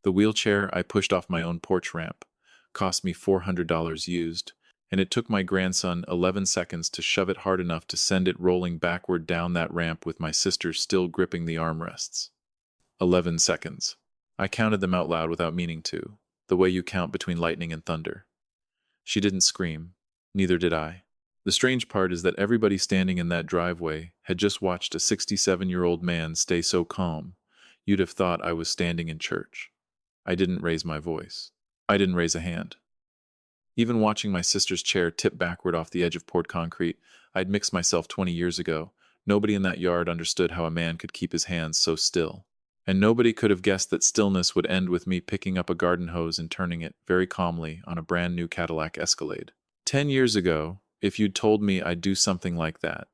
The wheelchair I pushed off my own porch ramp cost me $400 used, and it took my grandson 11 seconds to shove it hard enough to send it rolling backward down that ramp with my sister still gripping the armrests. 11 seconds. I counted them out loud without meaning to, the way you count between lightning and thunder. She didn't scream. Neither did I. The strange part is that everybody standing in that driveway had just watched a 67-year-old man stay so calm, you'd have thought I was standing in church. I didn't raise my voice. I didn't raise a hand. Even watching my sister's chair tip backward off the edge of poured concrete, I'd mixed myself 20 years ago. Nobody in that yard understood how a man could keep his hands so still. And nobody could have guessed that stillness would end with me picking up a garden hose and turning it, very calmly, on a brand new Cadillac Escalade. 10 years ago, if you'd told me I'd do something like that,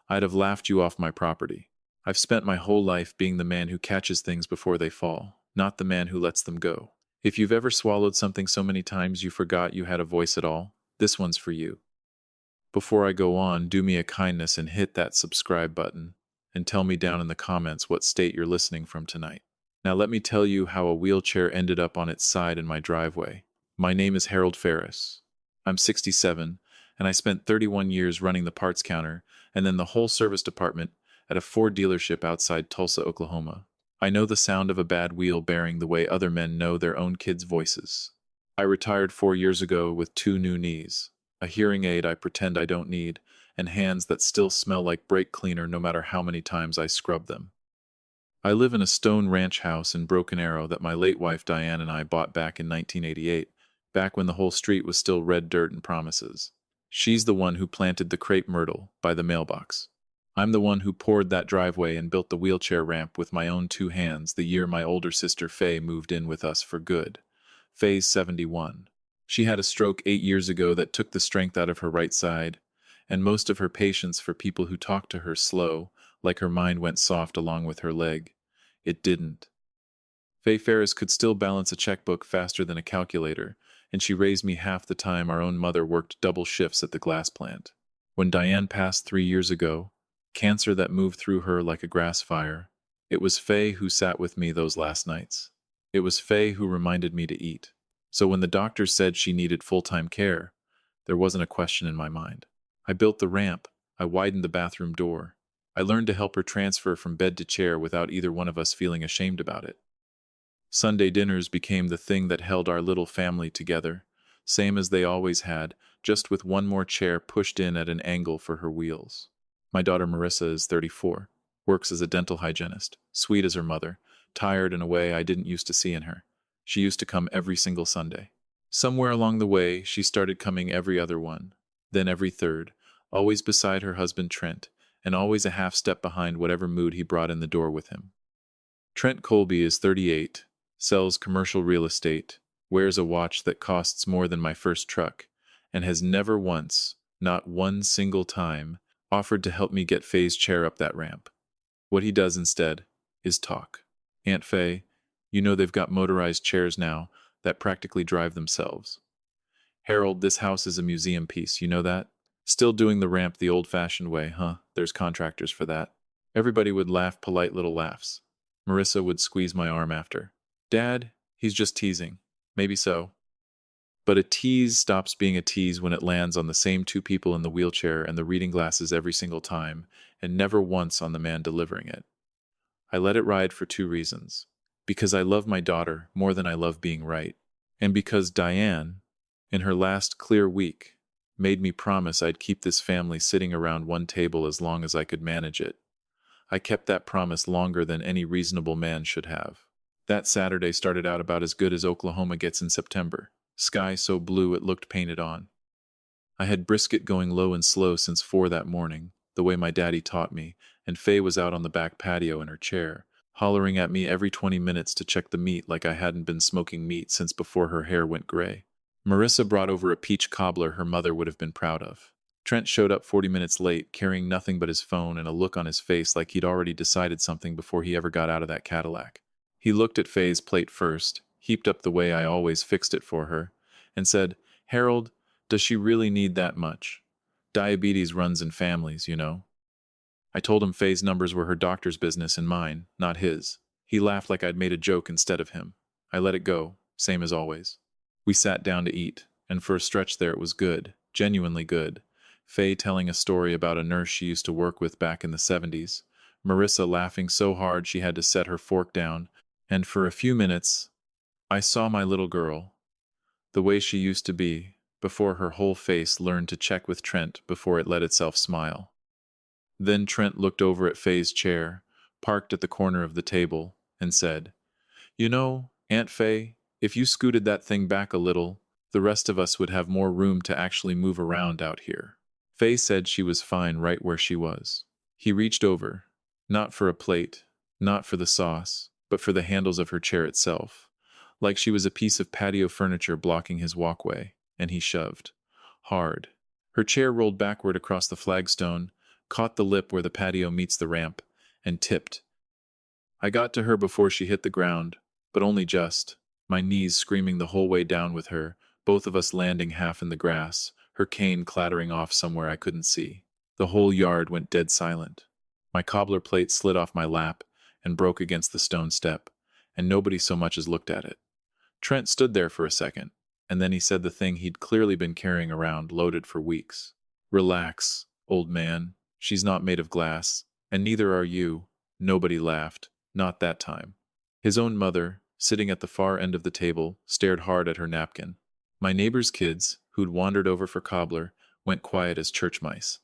I'd have laughed you off my property. I've spent my whole life being the man who catches things before they fall, not the man who lets them go. If you've ever swallowed something so many times you forgot you had a voice at all, this one's for you. Before I go on, do me a kindness and hit that subscribe button, and tell me down in the comments what state you're listening from tonight. Now let me tell you how a wheelchair ended up on its side in my driveway. My name is Harold Ferris. I'm 67, and I spent 31 years running the parts counter and then the whole service department at a Ford dealership outside Tulsa, Oklahoma. I know the sound of a bad wheel bearing the way other men know their own kids' voices. I retired 4 years ago with 2 new knees, a hearing aid I pretend I don't need, and hands that still smell like brake cleaner no matter how many times I scrub them. I live in a stone ranch house in Broken Arrow that my late wife Diane and I bought back in 1988, back when the whole street was still red dirt and promises. She's the one who planted the crepe myrtle by the mailbox. I'm the one who poured that driveway and built the wheelchair ramp with my own 2 hands the year my older sister Faye moved in with us for good. Faye's 71. She had a stroke 8 years ago that took the strength out of her right side, and most of her patience for people who talked to her slow, like her mind went soft along with her leg. It didn't. Faye Ferris could still balance a checkbook faster than a calculator, and she raised me half the time our own mother worked double shifts at the glass plant. When Diane passed 3 years ago, cancer that moved through her like a grass fire, it was Faye who sat with me those last nights. It was Faye who reminded me to eat. So when the doctor said she needed full-time care, there wasn't a question in my mind. I built the ramp. I widened the bathroom door. I learned to help her transfer from bed to chair without either one of us feeling ashamed about it. Sunday dinners became the thing that held our little family together, same as they always had, just with one more chair pushed in at an angle for her wheels. My daughter Marissa is 34, works as a dental hygienist, sweet as her mother, tired in a way I didn't used to see in her. She used to come every single Sunday. Somewhere along the way, she started coming every other one, then every third, always beside her husband Trent, and always a half step behind whatever mood he brought in the door with him. Trent Colby is 38, sells commercial real estate, wears a watch that costs more than my first truck, and has never once, not one single time, offered to help me get Faye's chair up that ramp. What he does instead is talk. Aunt Faye, you know they've got motorized chairs now that practically drive themselves. Harold, this house is a museum piece, you know that? Still doing the ramp the old-fashioned way, huh? There's contractors for that. Everybody would laugh polite little laughs. Marissa would squeeze my arm after. Dad, he's just teasing. Maybe so. But a tease stops being a tease when it lands on the same 2 people in the wheelchair and the reading glasses every single time, and never once on the man delivering it. I let it ride for 2 reasons. Because I love my daughter more than I love being right, and because Diane, in her last clear week, made me promise I'd keep this family sitting around one table as long as I could manage it. I kept that promise longer than any reasonable man should have. That Saturday started out about as good as Oklahoma gets in September. Sky so blue it looked painted on. I had brisket going low and slow since 4 that morning, the way my daddy taught me, and Faye was out on the back patio in her chair, hollering at me every 20 minutes to check the meat like I hadn't been smoking meat since before her hair went gray. Marissa brought over a peach cobbler her mother would have been proud of. Trent showed up 40 minutes late, carrying nothing but his phone and a look on his face like he'd already decided something before he ever got out of that Cadillac. He looked at Faye's plate first, heaped up the way I always fixed it for her, and said, Harold, does she really need that much? Diabetes runs in families, you know. I told him Faye's numbers were her doctor's business and mine, not his. He laughed like I'd made a joke instead of him. I let it go, same as always. We sat down to eat, and for a stretch there it was good, genuinely good. Faye telling a story about a nurse she used to work with back in the 70s, Marissa laughing so hard she had to set her fork down, and for a few minutes, I saw my little girl, the way she used to be, before her whole face learned to check with Trent before it let itself smile. Then Trent looked over at Faye's chair, parked at the corner of the table, and said, "You know, Aunt Faye, if you scooted that thing back a little, the rest of us would have more room to actually move around out here." Faye said she was fine right where she was. He reached over, not for a plate, not for the sauce, but for the handles of her chair itself, like she was a piece of patio furniture blocking his walkway, and he shoved. Hard. Her chair rolled backward across the flagstone, caught the lip where the patio meets the ramp, and tipped. I got to her before she hit the ground, but only just, my knees screaming the whole way down with her, both of us landing half in the grass, her cane clattering off somewhere I couldn't see. The whole yard went dead silent. My cobbler plate slid off my lap and broke against the stone step, and nobody so much as looked at it. Trent stood there for a second, and then he said the thing he'd clearly been carrying around loaded for weeks. "Relax, old man. She's not made of glass, and neither are you." Nobody laughed. Not that time. His own mother, sitting at the far end of the table, stared hard at her napkin. My neighbor's kids, who'd wandered over for cobbler, went quiet as church mice.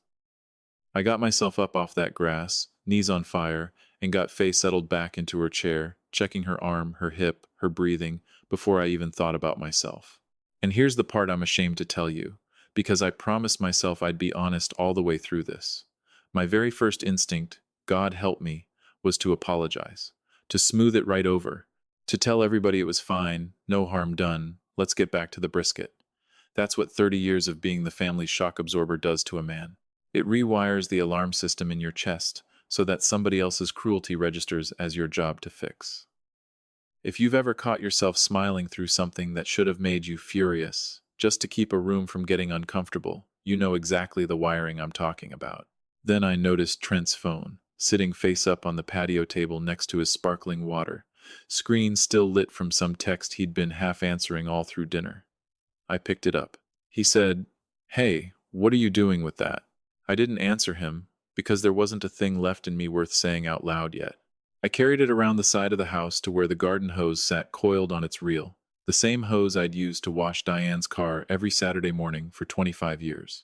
I got myself up off that grass, knees on fire, and got Faye settled back into her chair, checking her arm, her hip, her breathing, before I even thought about myself. And here's the part I'm ashamed to tell you, because I promised myself I'd be honest all the way through this. My very first instinct, God help me, was to apologize, to smooth it right over, to tell everybody it was fine, no harm done, let's get back to the brisket. That's what 30 years of being the family's shock absorber does to a man. It rewires the alarm system in your chest so that somebody else's cruelty registers as your job to fix. If you've ever caught yourself smiling through something that should have made you furious, just to keep a room from getting uncomfortable, you know exactly the wiring I'm talking about. Then I noticed Trent's phone, sitting face up on the patio table next to his sparkling water, screen still lit from some text he'd been half answering all through dinner. I picked it up. He said, "Hey, what are you doing with that?" I didn't answer him, because there wasn't a thing left in me worth saying out loud yet. I carried it around the side of the house to where the garden hose sat coiled on its reel, the same hose I'd used to wash Diane's car every Saturday morning for 25 years.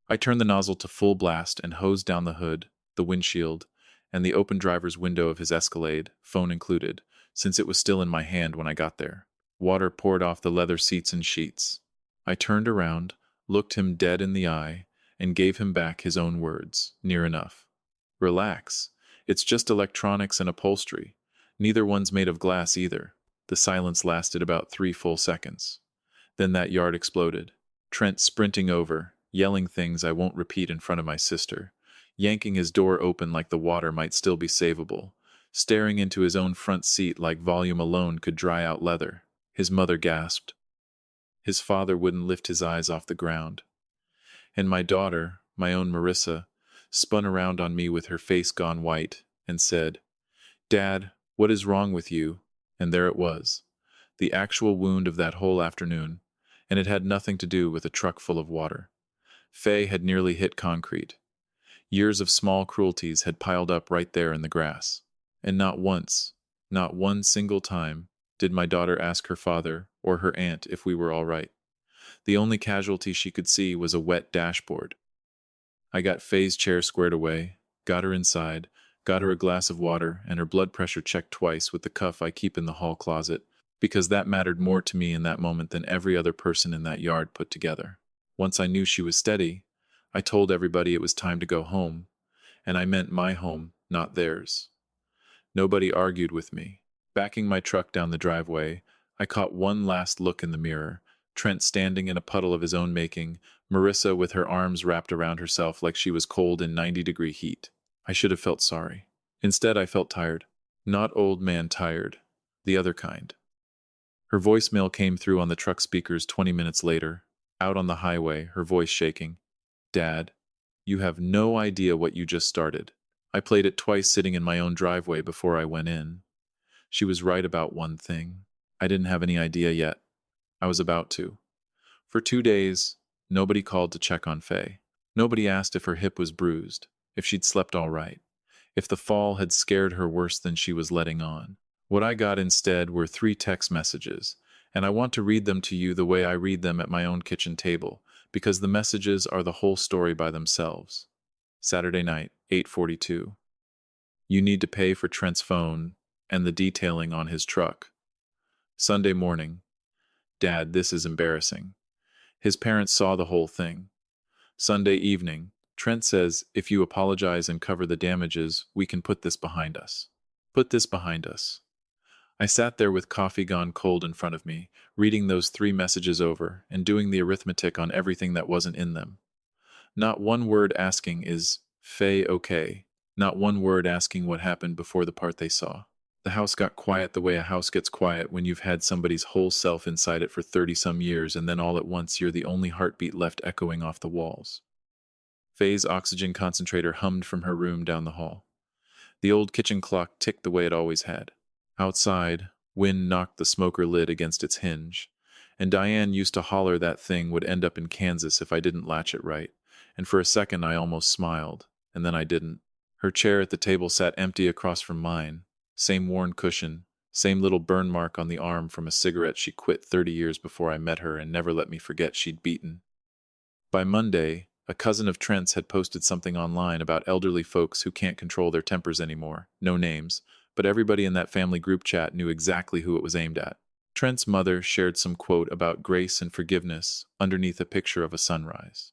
I turned the nozzle to full blast and hosed down the hood, the windshield, and the open driver's window of his Escalade, phone included, since it was still in my hand when I got there. Water poured off the leather seats and sheets. I turned around, looked him dead in the eye, and gave him back his own words, near enough. "Relax. It's just electronics and upholstery. Neither one's made of glass either." The silence lasted about 3 full seconds. Then that yard exploded. Trent sprinting over, yelling things I won't repeat in front of my sister, yanking his door open like the water might still be savable, staring into his own front seat like volume alone could dry out leather. His mother gasped. His father wouldn't lift his eyes off the ground. And my daughter, my own Marissa, spun around on me with her face gone white, and said, "Dad, what is wrong with you?" And there it was, the actual wound of that whole afternoon, and it had nothing to do with a truck full of water. Faye had nearly hit concrete. Years of small cruelties had piled up right there in the grass. And not once, not one single time, did my daughter ask her father or her aunt if we were all right. The only casualty she could see was a wet dashboard. I got Faye's chair squared away, got her inside, got her a glass of water, and her blood pressure checked twice with the cuff I keep in the hall closet, because that mattered more to me in that moment than every other person in that yard put together. Once I knew she was steady, I told everybody it was time to go home, and I meant my home, not theirs. Nobody argued with me. Backing my truck down the driveway, I caught one last look in the mirror, Trent standing in a puddle of his own making, Marissa with her arms wrapped around herself like she was cold in 90-degree heat. I should have felt sorry. Instead, I felt tired. Not old man tired. The other kind. Her voicemail came through on the truck speakers 20 minutes later, out on the highway, her voice shaking. "Dad, you have no idea what you just started." I played it twice sitting in my own driveway before I went in. She was right about one thing. I didn't have any idea yet. I was about to. For 2 days, nobody called to check on Faye. Nobody asked if her hip was bruised, if she'd slept all right, if the fall had scared her worse than she was letting on. What I got instead were 3 text messages, and I want to read them to you the way I read them at my own kitchen table, because the messages are the whole story by themselves. Saturday night, 8:42. You need to pay for Trent's phone and the detailing on his truck. Sunday morning. Dad, this is embarrassing. His parents saw the whole thing. Sunday evening. Trent says, if you apologize and cover the damages, we can put this behind us. Put this behind us. I sat there with coffee gone cold in front of me, reading those 3 messages over and doing the arithmetic on everything that wasn't in them. Not one word asking, is Faye okay? Not one word asking what happened before the part they saw. The house got quiet the way a house gets quiet when you've had somebody's whole self inside it for 30-some years and then all at once you're the only heartbeat left echoing off the walls. Faye's oxygen concentrator hummed from her room down the hall. The old kitchen clock ticked the way it always had. Outside, wind knocked the smoker lid against its hinge, and Diane used to holler that thing would end up in Kansas if I didn't latch it right, and for a second I almost smiled, and then I didn't. Her chair at the table sat empty across from mine, same worn cushion, same little burn mark on the arm from a cigarette she quit 30 years before I met her and never let me forget she'd beaten. By Monday, a cousin of Trent's had posted something online about elderly folks who can't control their tempers anymore, no names, but everybody in that family group chat knew exactly who it was aimed at. Trent's mother shared some quote about grace and forgiveness underneath a picture of a sunrise.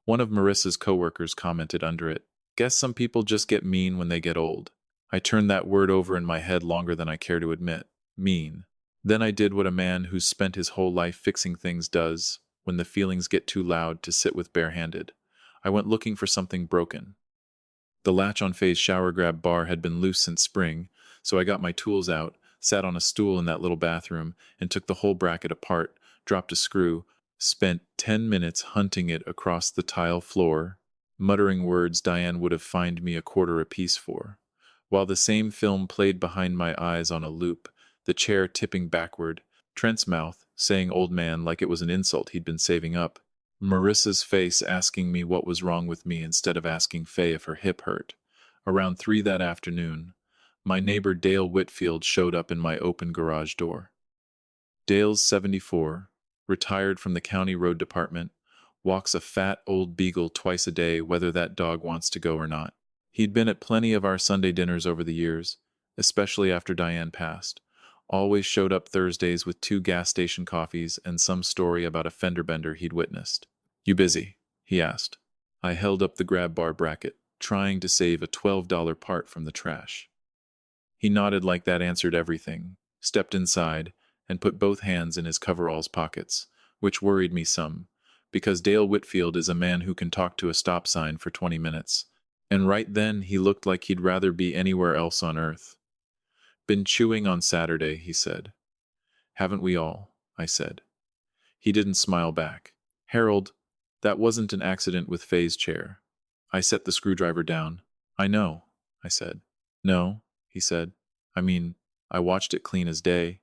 One of Marissa's coworkers commented under it, "Guess some people just get mean when they get old." I turned that word over in my head longer than I care to admit. Mean. Then I did what a man who's spent his whole life fixing things does when the feelings get too loud to sit with barehanded. I went looking for something broken. The latch on Faye's shower grab bar had been loose since spring, so I got my tools out, sat on a stool in that little bathroom, and took the whole bracket apart, dropped a screw, spent 10 minutes hunting it across the tile floor, muttering words Diane would have fined me a quarter apiece for, while the same film played behind my eyes on a loop, the chair tipping backward, Trent's mouth saying old man like it was an insult he'd been saving up, Marissa's face asking me what was wrong with me instead of asking Faye if her hip hurt. Around 3 that afternoon, my neighbor Dale Whitfield showed up in my open garage door. Dale's 74, retired from the county road department, walks a fat old beagle twice a day whether that dog wants to go or not. He'd been at plenty of our Sunday dinners over the years, especially after Diane passed. Always showed up Thursdays with 2 gas station coffees and some story about a fender bender he'd witnessed. "You busy?" he asked. I held up the grab bar bracket, trying to save a $12 part from the trash. He nodded like that answered everything, stepped inside, and put both hands in his coveralls pockets, which worried me some, because Dale Whitfield is a man who can talk to a stop sign for 20 minutes, and right then he looked like he'd rather be anywhere else on earth. "Been chewing on Saturday," he said. "Haven't we all?" I said. He didn't smile back. "Harold, that wasn't an accident with Faye's chair." I set the screwdriver down. "I know," I said. "No," he said. "I mean, I watched it clean as day."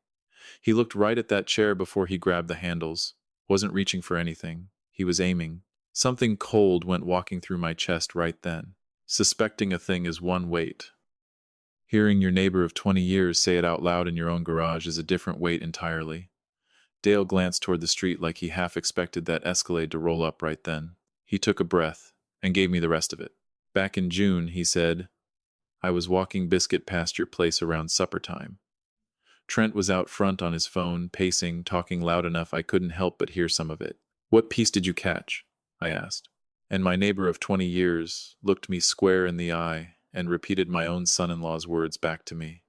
He looked right at that chair before he grabbed the handles. Wasn't reaching for anything. He was aiming. Something cold went walking through my chest right then. Suspecting a thing is one weight. Hearing your neighbor of 20 years say it out loud in your own garage is a different weight entirely. Dale glanced toward the street like he half expected that Escalade to roll up right then. He took a breath and gave me the rest of it. "Back in June," he said, "I was walking Biscuit past your place around supper time. Trent was out front on his phone, pacing, talking loud enough I couldn't help but hear some of it. What piece did you catch?" I asked. And my neighbor of 20 years looked me square in the eye and repeated my own son-in-law's words back to me.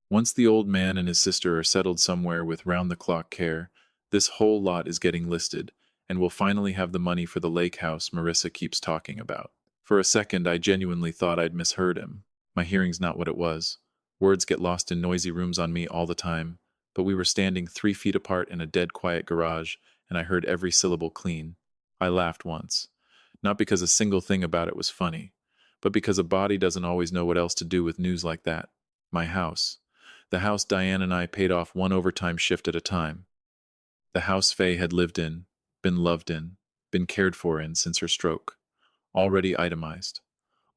"Once the old man and his sister are settled somewhere with round-the-clock care, this whole lot is getting listed, and we'll finally have the money for the lake house Marissa keeps talking about." For a second, I genuinely thought I'd misheard him. My hearing's not what it was. Words get lost in noisy rooms on me all the time, but we were standing 3 feet apart in a dead quiet garage, and I heard every syllable clean. I laughed once. Not because a single thing about it was funny, but because a body doesn't always know what else to do with news like that. My house. The house Diane and I paid off one overtime shift at a time. The house Faye had lived in, been loved in, been cared for in since her stroke. Already itemized,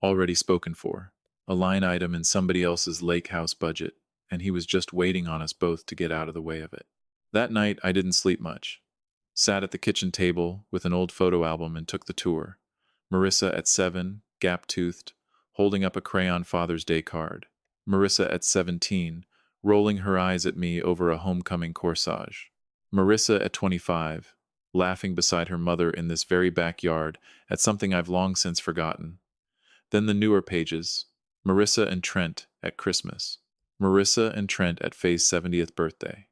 already spoken for. A line item in somebody else's lake house budget, and he was just waiting on us both to get out of the way of it. That night, I didn't sleep much. Sat at the kitchen table with an old photo album and took the tour. Marissa at 7, gap-toothed, holding up a crayon Father's Day card. Marissa at 17, rolling her eyes at me over a homecoming corsage. Marissa at 25, laughing beside her mother in this very backyard at something I've long since forgotten. Then the newer pages. Marissa and Trent at Christmas. Marissa and Trent at Faye's 70th birthday.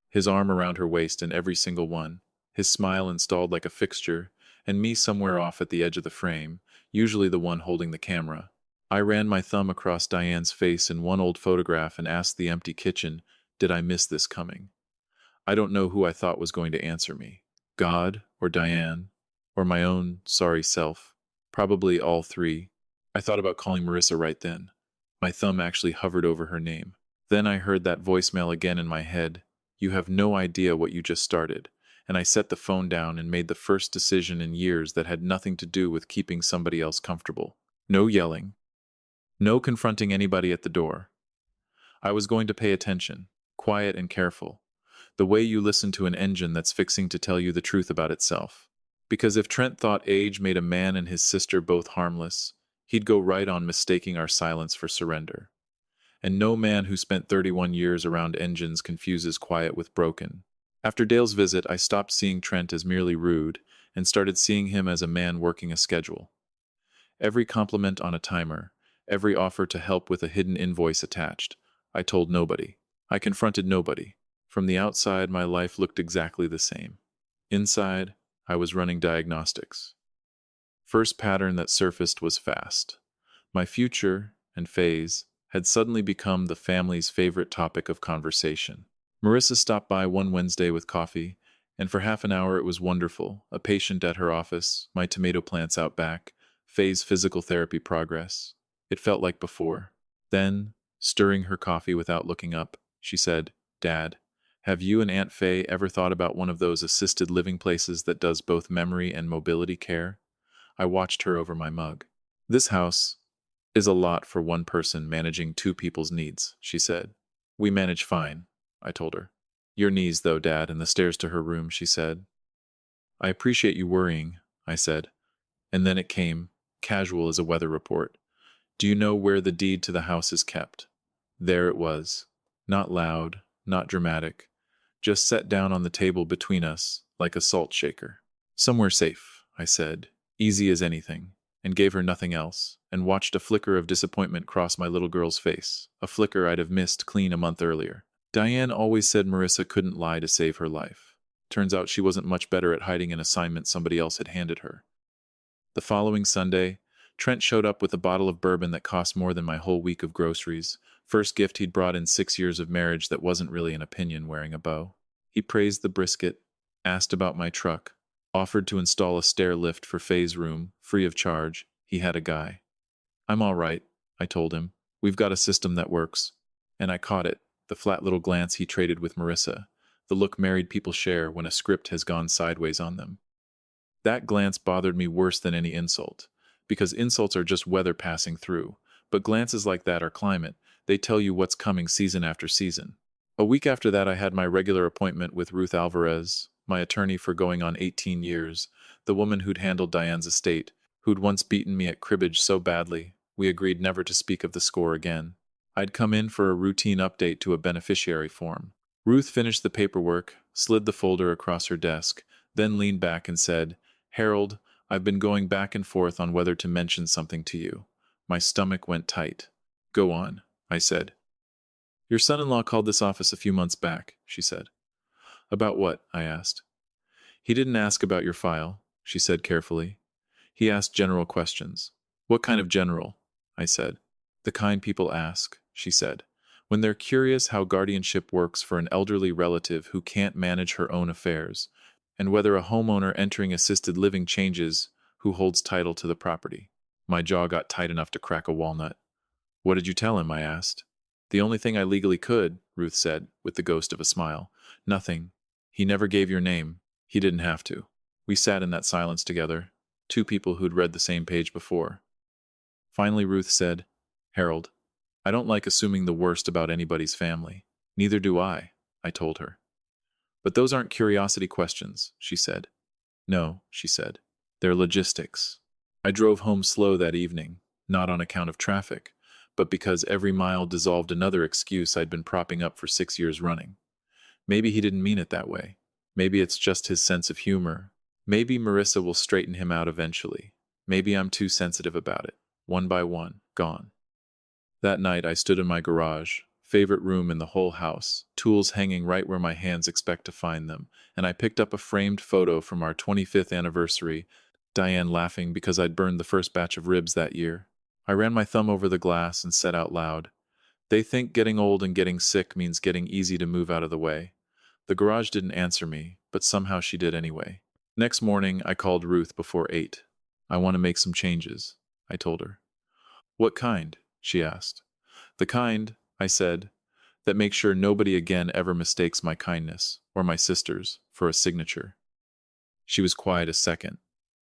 His arm around her waist in every single one, his smile installed like a fixture, and me somewhere off at the edge of the frame, usually the one holding the camera. I ran my thumb across Diane's face in one old photograph and asked the empty kitchen, did I miss this coming? I don't know who I thought was going to answer me. God, or Diane, or my own sorry self. Probably all three. I thought about calling Marissa right then. My thumb actually hovered over her name. Then I heard that voicemail again in my head. You have no idea what you just started. And I set the phone down and made the first decision in years that had nothing to do with keeping somebody else comfortable. No yelling. No confronting anybody at the door. I was going to pay attention, quiet and careful. The way you listen to an engine that's fixing to tell you the truth about itself. Because if Trent thought age made a man and his sister both harmless, he'd go right on mistaking our silence for surrender. And no man who spent 31 years around engines confuses quiet with broken. After Dale's visit, I stopped seeing Trent as merely rude and started seeing him as a man working a schedule. Every compliment on a timer, every offer to help with a hidden invoice attached. I told nobody. I confronted nobody. From the outside, my life looked exactly the same. Inside, I was running diagnostics. First pattern that surfaced was fast. My future, and Faye's, had suddenly become the family's favorite topic of conversation. Marissa stopped by one Wednesday with coffee, and for half an hour it was wonderful. A patient at her office, my tomato plants out back, Faye's physical therapy progress. It felt like before. Then, stirring her coffee without looking up, she said, Dad, have you and Aunt Faye ever thought about one of those assisted living places that does both memory and mobility care? I watched her over my mug. This house is a lot for one person managing two people's needs, she said. We manage fine, I told her. Your knees, though, Dad, and the stairs to her room, she said. I appreciate you worrying, I said. And then it came, casual as a weather report. Do you know where the deed to the house is kept? There it was. Not loud, not dramatic. Just set down on the table between us, like a salt shaker. Somewhere safe, I said, easy as anything, and gave her nothing else, and watched a flicker of disappointment cross my little girl's face, a flicker I'd have missed clean a month earlier. Diane always said Marissa couldn't lie to save her life. Turns out she wasn't much better at hiding an assignment somebody else had handed her. The following Sunday, Trent showed up with a bottle of bourbon that cost more than my whole week of groceries. First gift he'd brought in 6 years of marriage that wasn't really an opinion wearing a bow. He praised the brisket, asked about my truck, offered to install a stair lift for Faye's room, free of charge. He had a guy. I'm all right, I told him. We've got a system that works. And I caught it, the flat little glance he traded with Marissa, the look married people share when a script has gone sideways on them. That glance bothered me worse than any insult, because insults are just weather passing through, but glances like that are climate. They tell you what's coming season after season. A week after that, I had my regular appointment with Ruth Alvarez, my attorney for going on 18 years, the woman who'd handled Diane's estate, who'd once beaten me at cribbage so badly, we agreed never to speak of the score again. I'd come in for a routine update to a beneficiary form. Ruth finished the paperwork, slid the folder across her desk, then leaned back and said, Harold, I've been going back and forth on whether to mention something to you. My stomach went tight. Go on, I said. Your son-in-law called this office a few months back, she said. About what? I asked. He didn't ask about your file, she said carefully. He asked general questions. What kind of general? I said. The kind people ask, she said, when they're curious how guardianship works for an elderly relative who can't manage her own affairs, and whether a homeowner entering assisted living changes who holds title to the property. My jaw got tight enough to crack a walnut. What did you tell him? I asked. The only thing I legally could, Ruth said, with the ghost of a smile. Nothing. He never gave your name. He didn't have to. We sat in that silence together, two people who'd read the same page before. Finally, Ruth said, Harold, I don't like assuming the worst about anybody's family. Neither do I told her. But those aren't curiosity questions, she said. No, she said. They're logistics. I drove home slow that evening, not on account of traffic, but because every mile dissolved another excuse I'd been propping up for 6 years running. Maybe he didn't mean it that way. Maybe it's just his sense of humor. Maybe Marissa will straighten him out eventually. Maybe I'm too sensitive about it. One by one, gone. That night I stood in my garage, favorite room in the whole house, tools hanging right where my hands expect to find them, and I picked up a framed photo from our 25th anniversary, Diane laughing because I'd burned the first batch of ribs that year. I ran my thumb over the glass and said out loud, They think getting old and getting sick means getting easy to move out of the way. The garage didn't answer me, but somehow she did anyway. Next morning, I called Ruth before 8. I want to make some changes, I told her. What kind? She asked. The kind, I said, that makes sure nobody again ever mistakes my kindness, or my sister's, for a signature. She was quiet a second,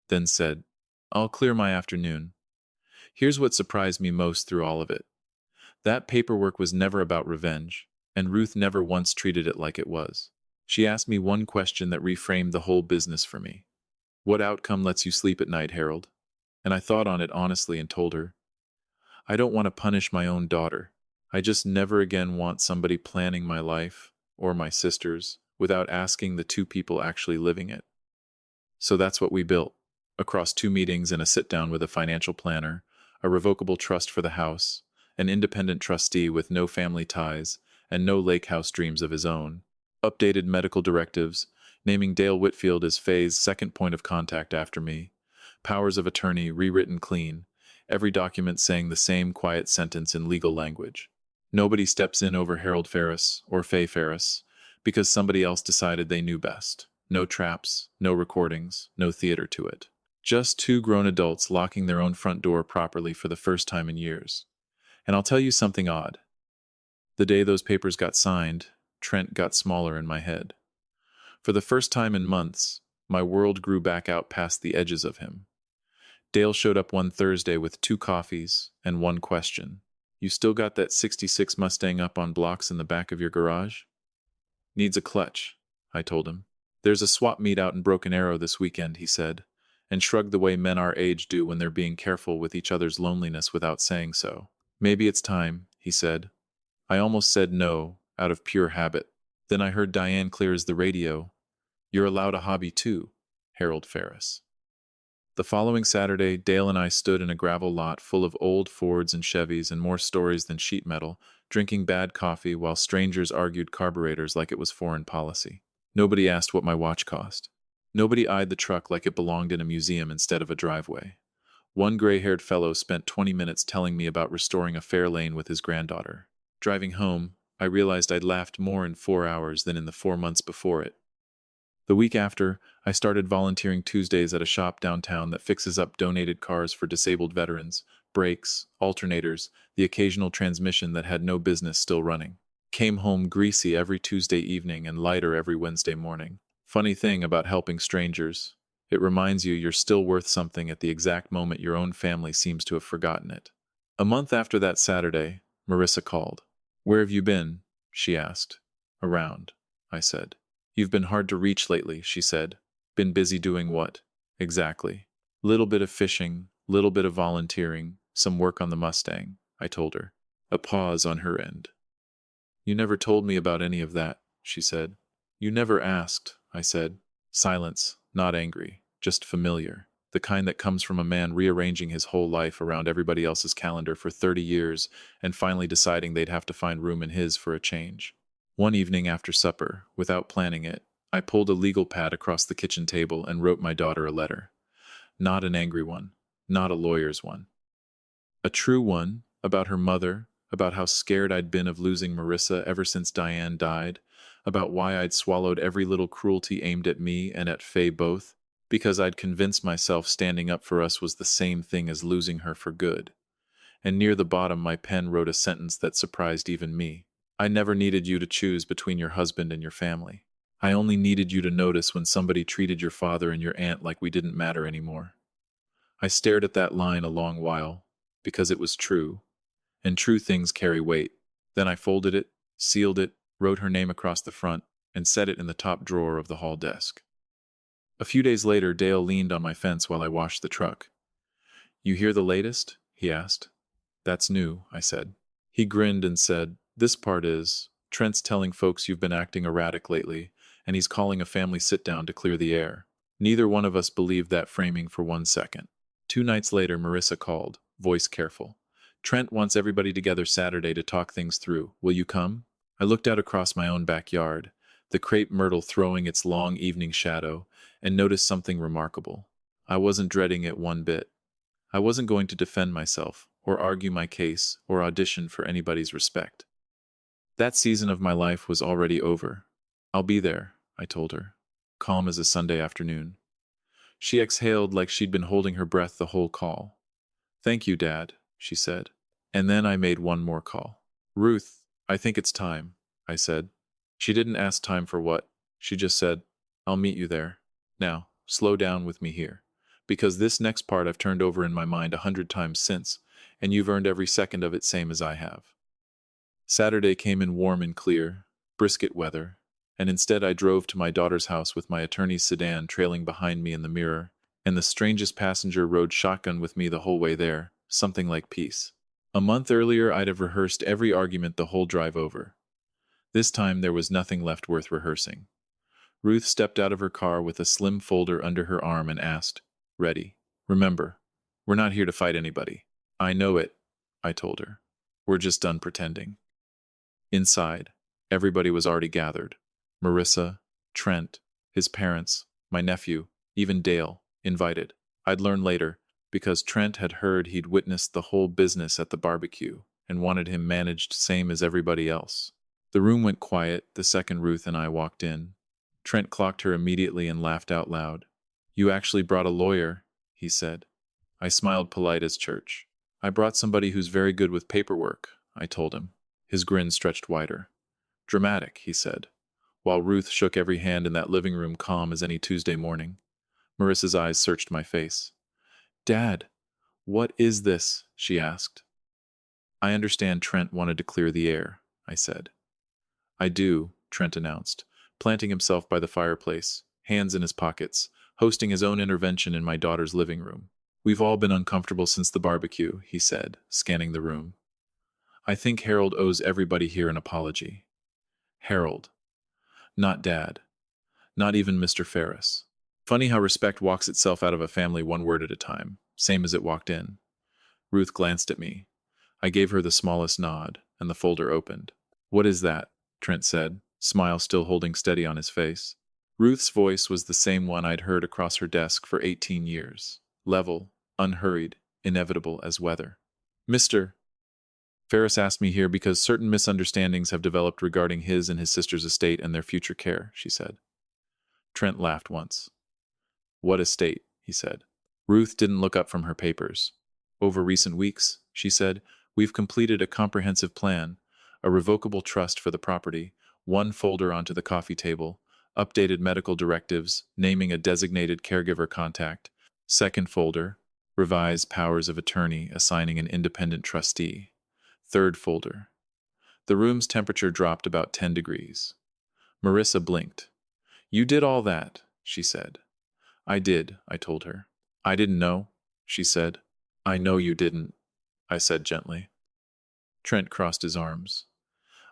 then said, I'll clear my afternoon. Here's what surprised me most through all of it. That paperwork was never about revenge, and Ruth never once treated it like it was. She asked me one question that reframed the whole business for me. What outcome lets you sleep at night, Harold? And I thought on it honestly and told her, I don't want to punish my own daughter. I just never again want somebody planning my life, or my sister's, without asking the two people actually living it. So that's what we built. Across 2 meetings and a sit-down with a financial planner, a revocable trust for the house, an independent trustee with no family ties and no lake house dreams of his own, updated medical directives, naming Dale Whitfield as Faye's second point of contact after me, powers of attorney rewritten clean, every document saying the same quiet sentence in legal language. Nobody steps in over Harold Ferris or Faye Ferris because somebody else decided they knew best. No traps, no recordings, no theater to it. Just 2 grown adults locking their own front door properly for the first time in years. And I'll tell you something odd. The day those papers got signed, Trent got smaller in my head. For the first time in months, my world grew back out past the edges of him. Dale showed up one Thursday with 2 coffees and one question. You still got that 66 Mustang up on blocks in the back of your garage? Needs a clutch, I told him. There's a swap meet out in Broken Arrow this weekend, he said, and shrugged the way men our age do when they're being careful with each other's loneliness without saying so. Maybe it's time, he said. I almost said no, out of pure habit. Then I heard Diane clear as the radio. You're allowed a hobby too, Harold Ferris. The following Saturday, Dale and I stood in a gravel lot full of old Fords and Chevys and more stories than sheet metal, drinking bad coffee while strangers argued carburetors like it was foreign policy. Nobody asked what my watch cost. Nobody eyed the truck like it belonged in a museum instead of a driveway. One gray-haired fellow spent 20 minutes telling me about restoring a fair lane with his granddaughter. Driving home, I realized I'd laughed more in 4 hours than in the 4 months before it. The week after, I started volunteering Tuesdays at a shop downtown that fixes up donated cars for disabled veterans, brakes, alternators, the occasional transmission that had no business still running. Came home greasy every Tuesday evening and lighter every Wednesday morning. Funny thing about helping strangers, it reminds you you're still worth something at the exact moment your own family seems to have forgotten it. A month after that Saturday, Marissa called. Where have you been? She asked. Around, I said. You've been hard to reach lately, she said. Been busy doing what? Exactly. Little bit of fishing, little bit of volunteering, some work on the Mustang, I told her. A pause on her end. You never told me about any of that, she said. You never asked, I said. Silence, not angry, just familiar. The kind that comes from a man rearranging his whole life around everybody else's calendar for 30 years and finally deciding they'd have to find room in his for a change. One evening after supper, without planning it, I pulled a legal pad across the kitchen table and wrote my daughter a letter. Not an angry one, not a lawyer's one. A true one, about her mother, about how scared I'd been of losing Marissa ever since Diane died, about why I'd swallowed every little cruelty aimed at me and at Faye both, because I'd convinced myself standing up for us was the same thing as losing her for good. and near the bottom my pen wrote a sentence that surprised even me. I never needed you to choose between your husband and your family. I only needed you to notice when somebody treated your father and your aunt like we didn't matter anymore. I stared at that line a long while, because it was true, and true things carry weight. Then I folded it, sealed it, wrote her name across the front, and set it in the top drawer of the hall desk. A few days later, Dale leaned on my fence while I washed the truck. "You hear the latest?" he asked. "That's new," I said. He grinned and said, "This part is, Trent's telling folks you've been acting erratic lately, and he's calling a family sit-down to clear the air." Neither one of us believed that framing for 1 second. 2 nights later, Marissa called, voice careful. "Trent wants everybody together Saturday to talk things through. Will you come?" I looked out across my own backyard, the crepe myrtle throwing its long evening shadow, and noticed something remarkable. I wasn't dreading it one bit. I wasn't going to defend myself, or argue my case, or audition for anybody's respect. That season of my life was already over. "I'll be there," I told her, calm as a Sunday afternoon. She exhaled like she'd been holding her breath the whole call. "Thank you, Dad," she said. And then I made one more call. "Ruth, I think it's time," I said. She didn't ask time for what. She just said, "I'll meet you there. Now, slow down with me here. Because this next part I've turned over in my mind 100 times since, and you've earned every second of it same as I have." Saturday came in warm and clear, brisket weather, and instead I drove to my daughter's house with my attorney's sedan trailing behind me in the mirror, and the strangest passenger rode shotgun with me the whole way there, something like peace. A month earlier I'd have rehearsed every argument the whole drive over. This time there was nothing left worth rehearsing. Ruth stepped out of her car with a slim folder under her arm and asked, "Ready? Remember, we're not here to fight anybody." "I know it," I told her. "We're just done pretending." Inside, everybody was already gathered. Marissa, Trent, his parents, my nephew, even Dale, invited. I'd learn later, because Trent had heard he'd witnessed the whole business at the barbecue and wanted him managed same as everybody else. The room went quiet the second Ruth and I walked in. Trent clocked her immediately and laughed out loud. "You actually brought a lawyer," he said. I smiled polite as church. "I brought somebody who's very good with paperwork," I told him. His grin stretched wider. "Dramatic," he said, while Ruth shook every hand in that living room calm as any Tuesday morning. Marissa's eyes searched my face. "Dad, what is this?" she asked. "I understand Trent wanted to clear the air," I said. "I do," Trent announced, planting himself by the fireplace, hands in his pockets, hosting his own intervention in my daughter's living room. "We've all been uncomfortable since the barbecue," he said, scanning the room. "I think Harold owes everybody here an apology." Harold. Not Dad. Not even Mr. Ferris. Funny how respect walks itself out of a family one word at a time, same as it walked in. Ruth glanced at me. I gave her the smallest nod, and the folder opened. "What is that?" Trent said, smile still holding steady on his face. Ruth's voice was the same one I'd heard across her desk for 18 years. Level, unhurried, inevitable as weather. "Mr. Ferris asked me here because certain misunderstandings have developed regarding his and his sister's estate and their future care," she said. Trent laughed once. "What estate?" he said. Ruth didn't look up from her papers. "Over recent weeks," she said, "we've completed a comprehensive plan, a revocable trust for the property, one folder onto the coffee table, updated medical directives, naming a designated caregiver contact, second folder, revised powers of attorney assigning an independent trustee. Third folder." The room's temperature dropped about 10 degrees. Marissa blinked. "You did all that," she said. "I did," I told her. "I didn't know," she said. "I know you didn't," I said gently. Trent crossed his arms.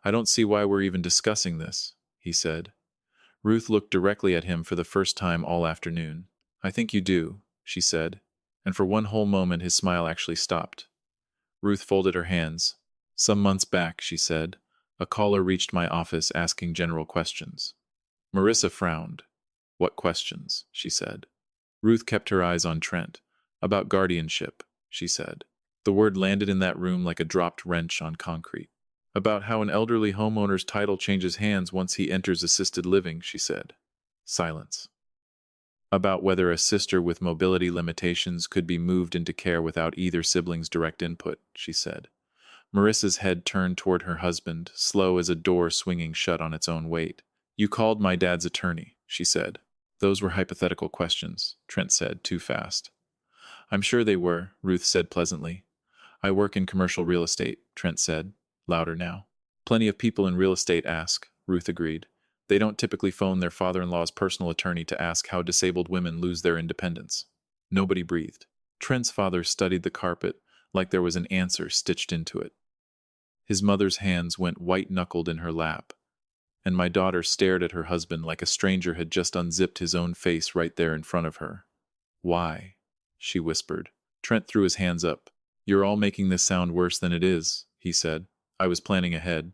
"I don't see why we're even discussing this," he said. Ruth looked directly at him for the first time all afternoon. "I think you do," she said, and for one whole moment his smile actually stopped. Ruth folded her hands. "Some months back," she said, "a caller reached my office asking general questions." Marissa frowned. "What questions?" she said. Ruth kept her eyes on Trent. "About guardianship," she said. The word landed in that room like a dropped wrench on concrete. "About how an elderly homeowner's title changes hands once he enters assisted living," she said. Silence. About whether a sister with mobility limitations could be moved into care without either sibling's direct input, she said. Marissa's head turned toward her husband, slow as a door swinging shut on its own weight. You called my dad's attorney, she said. Those were hypothetical questions, Trent said, too fast. I'm sure they were, Ruth said pleasantly. I work in commercial real estate, Trent said, louder now. Plenty of people in real estate ask, Ruth agreed. They don't typically phone their father-in-law's personal attorney to ask how disabled women lose their independence. Nobody breathed. Trent's father studied the carpet like there was an answer stitched into it. His mother's hands went white-knuckled in her lap, and my daughter stared at her husband like a stranger had just unzipped his own face right there in front of her. Why? She whispered. Trent threw his hands up. You're all making this sound worse than it is, he said. I was planning ahead.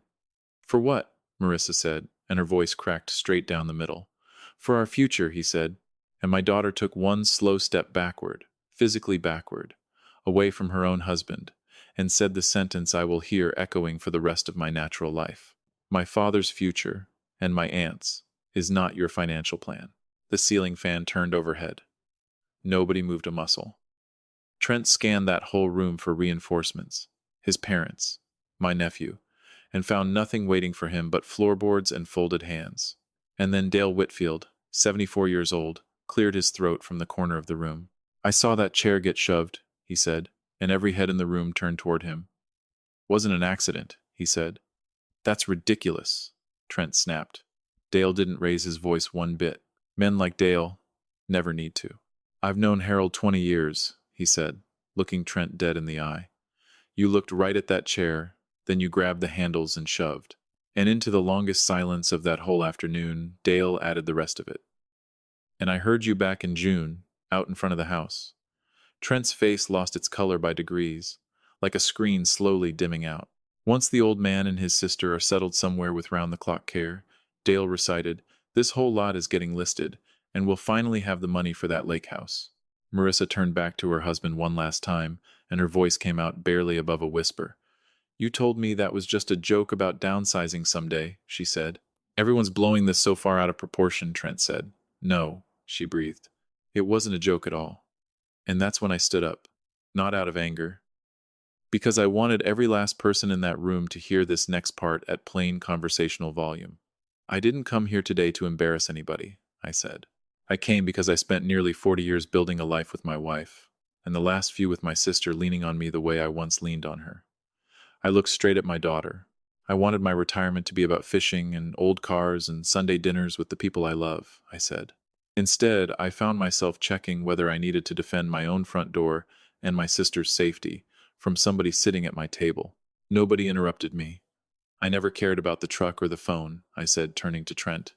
For what? Marissa said, and her voice cracked straight down the middle. For our future, he said, and my daughter took one slow step backward, physically backward, away from her own husband, and said the sentence I will hear echoing for the rest of my natural life. My father's future, and my aunt's, is not your financial plan. The ceiling fan turned overhead. Nobody moved a muscle. Trent scanned that whole room for reinforcements, his parents, my nephew, and found nothing waiting for him but floorboards and folded hands. And then Dale Whitfield, 74 years old, cleared his throat from the corner of the room. I saw that chair get shoved, he said, and every head in the room turned toward him. Wasn't an accident, he said. That's ridiculous, Trent snapped. Dale didn't raise his voice one bit. Men like Dale never need to. I've known Harold 20 years, he said, looking Trent dead in the eye. You looked right at that chair, then you grabbed the handles and shoved. And into the longest silence of that whole afternoon, Dale added the rest of it. And I heard you back in June, out in front of the house. Trent's face lost its color by degrees, like a screen slowly dimming out. Once the old man and his sister are settled somewhere with round-the-clock care, Dale recited, this whole lot is getting listed, and we'll finally have the money for that lake house. Marissa turned back to her husband one last time, and her voice came out barely above a whisper. You told me that was just a joke about downsizing someday, she said. Everyone's blowing this so far out of proportion, Trent said. No, she breathed. It wasn't a joke at all. And that's when I stood up, not out of anger, because I wanted every last person in that room to hear this next part at plain conversational volume. I didn't come here today to embarrass anybody, I said. I came because I spent nearly 40 years building a life with my wife, and the last few with my sister leaning on me the way I once leaned on her. I looked straight at my daughter. I wanted my retirement to be about fishing and old cars and Sunday dinners with the people I love, I said. Instead, I found myself checking whether I needed to defend my own front door and my sister's safety from somebody sitting at my table. Nobody interrupted me. I never cared about the truck or the phone, I said, turning to Trent.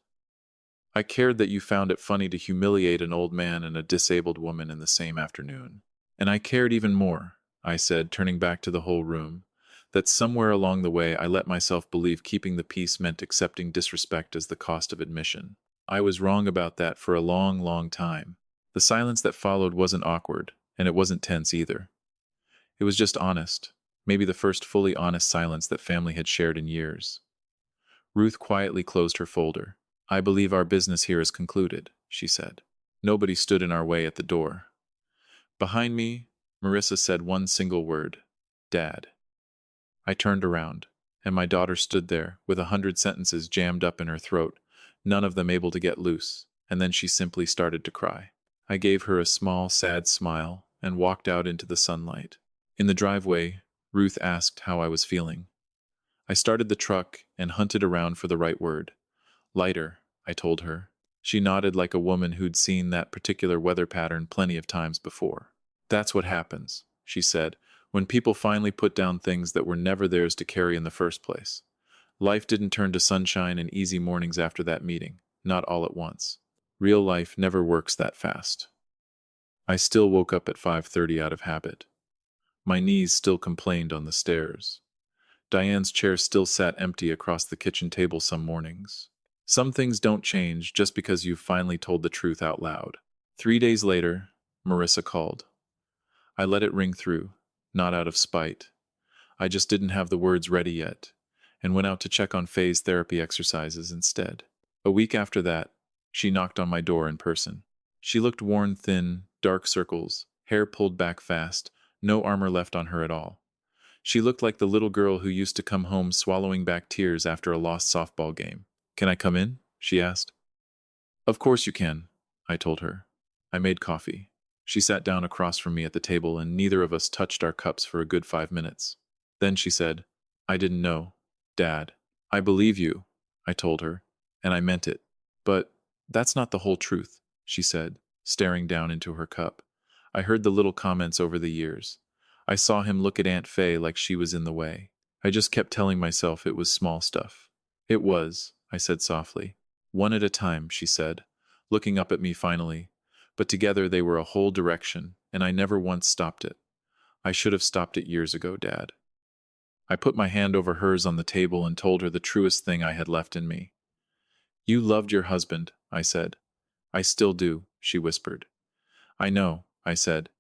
I cared that you found it funny to humiliate an old man and a disabled woman in the same afternoon. And I cared even more, I said, turning back to the whole room, that somewhere along the way I let myself believe keeping the peace meant accepting disrespect as the cost of admission. I was wrong about that for a long, long time. The silence that followed wasn't awkward, and it wasn't tense either. It was just honest, maybe the first fully honest silence that family had shared in years. Ruth quietly closed her folder. I believe our business here is concluded, she said. Nobody stood in our way at the door. Behind me, Marissa said one single word, Dad. I turned around, and my daughter stood there with 100 sentences jammed up in her throat, none of them able to get loose, and then she simply started to cry. I gave her a small, sad smile and walked out into the sunlight. In the driveway, Ruth asked how I was feeling. I started the truck and hunted around for the right word. Lighter, I told her. She nodded like a woman who'd seen that particular weather pattern plenty of times before. That's what happens, she said, when people finally put down things that were never theirs to carry in the first place. Life didn't turn to sunshine and easy mornings after that meeting, not all at once. Real life never works that fast. I still woke up at 5:30 out of habit. My knees still complained on the stairs. Diane's chair still sat empty across the kitchen table some mornings. Some things don't change just because you've finally told the truth out loud. 3 days later, Marissa called. I let it ring through, not out of spite. I just didn't have the words ready yet, and went out to check on phase therapy exercises instead. A week after that, she knocked on my door in person. She looked worn thin, dark circles, hair pulled back fast, no armor left on her at all. She looked like the little girl who used to come home swallowing back tears after a lost softball game. "Can I come in?" she asked. "Of course you can," I told her. I made coffee. She sat down across from me at the table, and neither of us touched our cups for a good 5 minutes. Then she said, "I didn't know, Dad." "I believe you," I told her, and I meant it. "But that's not the whole truth," she said, staring down into her cup. I heard the little comments over the years. I saw him look at Aunt Faye like she was in the way. I just kept telling myself it was small stuff. "It was," I said softly. "One at a time," she said, looking up at me finally. But together they were a whole direction, and I never once stopped it. I should have stopped it years ago, Dad. I put my hand over hers on the table and told her the truest thing I had left in me. "You loved your husband," I said. "I still do," she whispered. "I know," I said.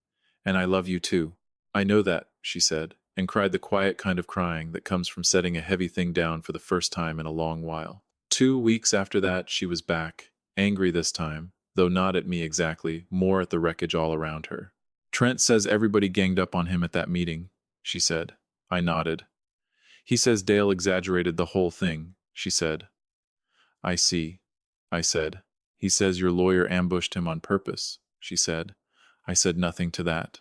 "And I love you too." "I know that," she said, and cried the quiet kind of crying that comes from setting a heavy thing down for the first time in a long while. 2 weeks after that, she was back, angry this time, though not at me exactly, more at the wreckage all around her. "Trent says everybody ganged up on him at that meeting," she said. I nodded. "He says Dale exaggerated the whole thing," she said. "I see," I said. "He says your lawyer ambushed him on purpose," she said. I said nothing to that.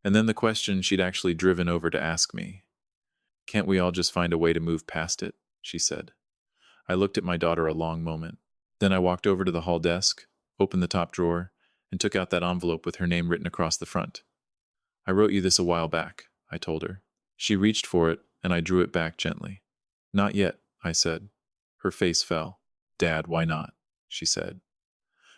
And then the question she'd actually driven over to ask me. "Can't we all just find a way to move past it?" she said. I looked at my daughter a long moment. Then I walked over to the hall desk, opened the top drawer, and took out that envelope with her name written across the front. "I wrote you this a while back," I told her. She reached for it, and I drew it back gently. "Not yet," I said. Her face fell. "Dad, why not?" she said.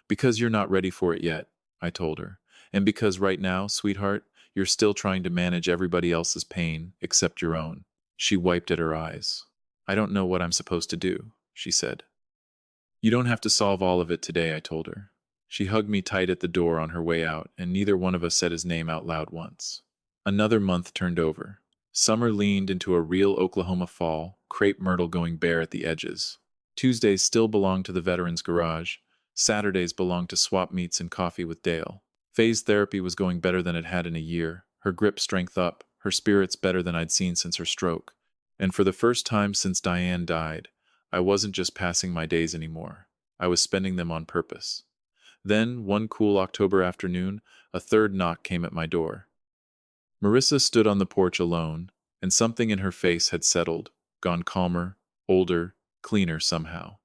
"Because you're not ready for it yet," I told her. "And because right now, sweetheart, you're still trying to manage everybody else's pain except your own." She wiped at her eyes. "I don't know what I'm supposed to do," she said. "You don't have to solve all of it today," I told her. She hugged me tight at the door on her way out, and neither one of us said his name out loud once. Another month turned over. Summer leaned into a real Oklahoma fall, crepe myrtle going bare at the edges. Tuesdays still belonged to the veteran's garage. Saturdays belonged to swap meets and coffee with Dale. Faye's therapy was going better than it had in a year, her grip strength up, her spirits better than I'd seen since her stroke. And for the first time since Diane died, I wasn't just passing my days anymore. I was spending them on purpose. Then, one cool October afternoon, a third knock came at my door. Marissa stood on the porch alone, and something in her face had settled, gone calmer, older, cleaner somehow.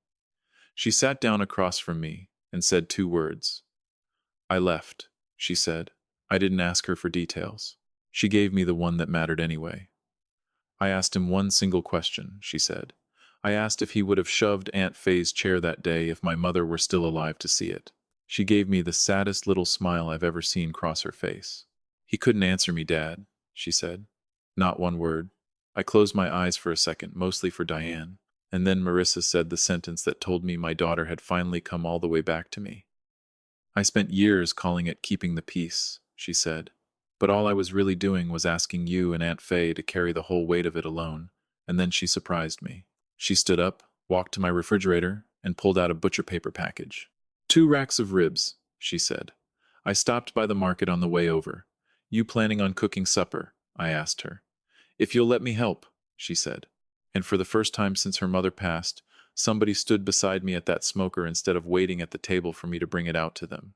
She sat down across from me and said 2 words. "I left," she said. I didn't ask her for details. She gave me the one that mattered anyway. "I asked him one single question," she said. "I asked if he would have shoved Aunt Faye's chair that day if my mother were still alive to see it." She gave me the saddest little smile I've ever seen cross her face. "He couldn't answer me, Dad," she said. Not one word. I closed my eyes for a second, mostly for Diane, and then Marissa said the sentence that told me my daughter had finally come all the way back to me. "I spent years calling it keeping the peace," she said, "but all I was really doing was asking you and Aunt Faye to carry the whole weight of it alone, and then she surprised me." She stood up, walked to my refrigerator, and pulled out a butcher paper package. "2 racks of ribs," she said. "I stopped by the market on the way over. You planning on cooking supper?" I asked her. "If you'll let me help," she said. And for the first time since her mother passed, somebody stood beside me at that smoker instead of waiting at the table for me to bring it out to them.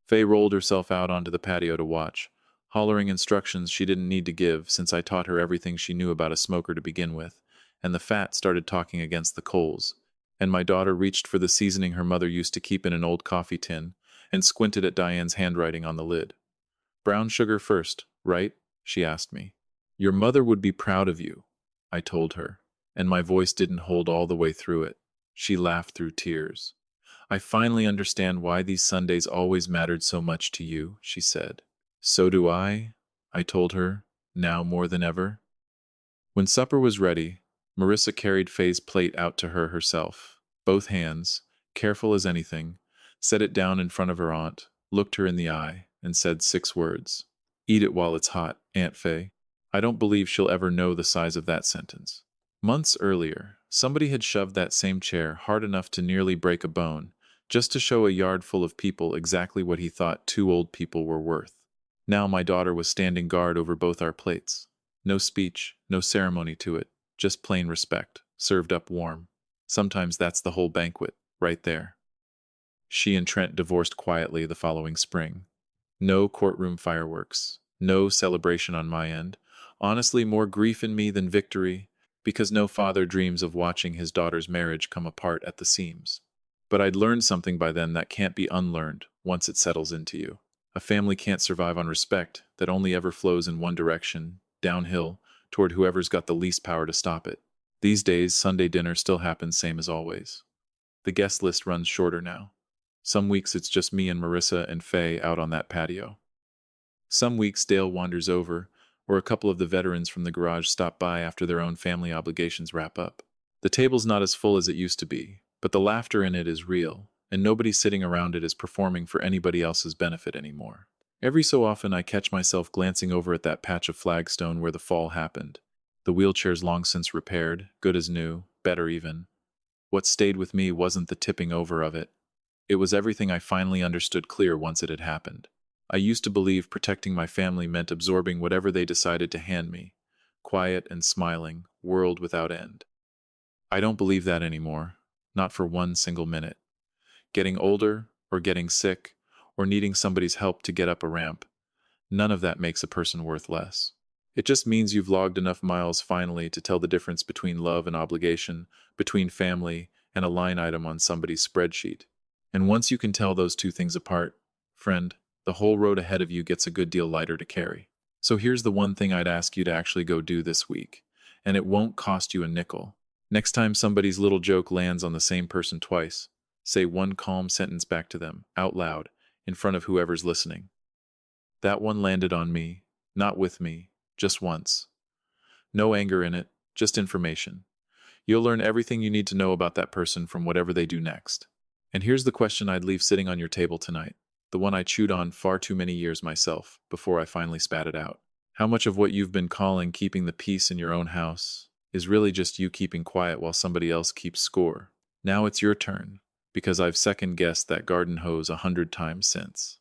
Faye rolled herself out onto the patio to watch, hollering instructions she didn't need to give since I taught her everything she knew about a smoker to begin with, and the fat started talking against the coals, and my daughter reached for the seasoning her mother used to keep in an old coffee tin and squinted at Diane's handwriting on the lid. "Brown sugar first, right?" she asked me. "Your mother would be proud of you," I told her, and my voice didn't hold all the way through it. She laughed through tears. "I finally understand why these Sundays always mattered so much to you," she said. "So do I told her, now more than ever. When supper was ready, Marissa carried Faye's plate out to her herself, both hands, careful as anything, set it down in front of her aunt, looked her in the eye, and said 6 words. "Eat it while it's hot, Aunt Faye." I don't believe she'll ever know the size of that sentence. Months earlier, somebody had shoved that same chair hard enough to nearly break a bone, just to show a yard full of people exactly what he thought two old people were worth. Now my daughter was standing guard over both our plates. No speech, no ceremony to it, just plain respect, served up warm. Sometimes that's the whole banquet, right there. She and Trent divorced quietly the following spring. No courtroom fireworks, no celebration on my end. Honestly, more grief in me than victory, because no father dreams of watching his daughter's marriage come apart at the seams. But I'd learned something by then that can't be unlearned once it settles into you. A family can't survive on respect that only ever flows in one direction, downhill, toward whoever's got the least power to stop it. These days, Sunday dinner still happens same as always. The guest list runs shorter now. Some weeks it's just me and Marissa and Faye out on that patio. Some weeks Dale wanders over, or a couple of the veterans from the garage stop by after their own family obligations wrap up. The table's not as full as it used to be, but the laughter in it is real, and nobody sitting around it is performing for anybody else's benefit anymore. Every so often I catch myself glancing over at that patch of flagstone where the fall happened. The wheelchair's long since repaired, good as new, better even. What stayed with me wasn't the tipping over of it. It was everything I finally understood clear once it had happened. I used to believe protecting my family meant absorbing whatever they decided to hand me. Quiet and smiling, world without end. I don't believe that anymore, not for one single minute. Getting older, or getting sick, or needing somebody's help to get up a ramp, none of that makes a person worth less. It just means you've logged enough miles finally to tell the difference between love and obligation, between family and a line item on somebody's spreadsheet. And once you can tell those two things apart, friend, the whole road ahead of you gets a good deal lighter to carry. So here's the one thing I'd ask you to actually go do this week, and it won't cost you a nickel. Next time somebody's little joke lands on the same person twice, say one calm sentence back to them, out loud, in front of whoever's listening. That one landed on me, not with me, just once. No anger in it, just information. You'll learn everything you need to know about that person from whatever they do next. And here's the question I'd leave sitting on your table tonight, the one I chewed on far too many years myself, before I finally spat it out. How much of what you've been calling keeping the peace in your own house is really just you keeping quiet while somebody else keeps score? Now it's your turn, because I've second-guessed that garden hose 100 times since.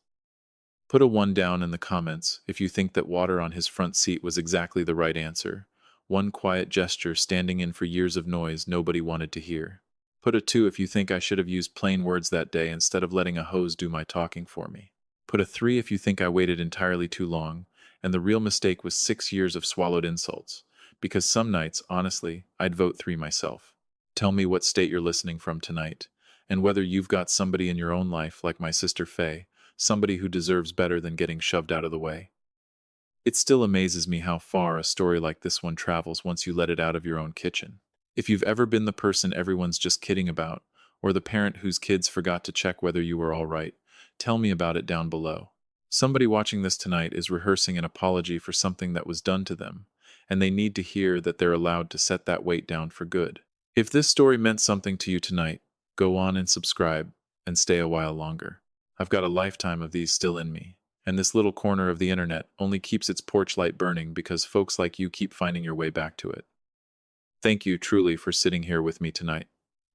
Put a 1 down in the comments if you think that water on his front seat was exactly the right answer. One quiet gesture standing in for years of noise nobody wanted to hear. Put a 2 if you think I should have used plain words that day instead of letting a hose do my talking for me. Put a 3 if you think I waited entirely too long, and the real mistake was 6 years of swallowed insults, because some nights, honestly, I'd vote 3 myself. Tell me what state you're listening from tonight, and whether you've got somebody in your own life like my sister Faye, somebody who deserves better than getting shoved out of the way. It still amazes me how far a story like this one travels once you let it out of your own kitchen. If you've ever been the person everyone's just kidding about, or the parent whose kids forgot to check whether you were all right, tell me about it down below. Somebody watching this tonight is rehearsing an apology for something that was done to them, and they need to hear that they're allowed to set that weight down for good. If this story meant something to you tonight, go on and subscribe, and stay a while longer. I've got a lifetime of these still in me, and this little corner of the internet only keeps its porch light burning because folks like you keep finding your way back to it. Thank you truly for sitting here with me tonight.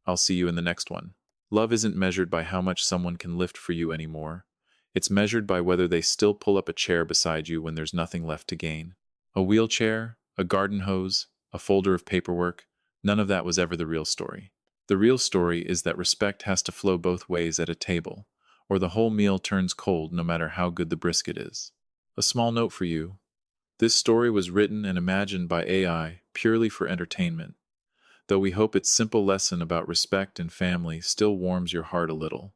I'll see you in the next one. Love isn't measured by how much someone can lift for you anymore. It's measured by whether they still pull up a chair beside you when there's nothing left to gain. A wheelchair, a garden hose, a folder of paperwork, none of that was ever the real story. The real story is that respect has to flow both ways at a table, or the whole meal turns cold no matter how good the brisket is. A small note for you. This story was written and imagined by AI purely for entertainment, though we hope its simple lesson about respect and family still warms your heart a little.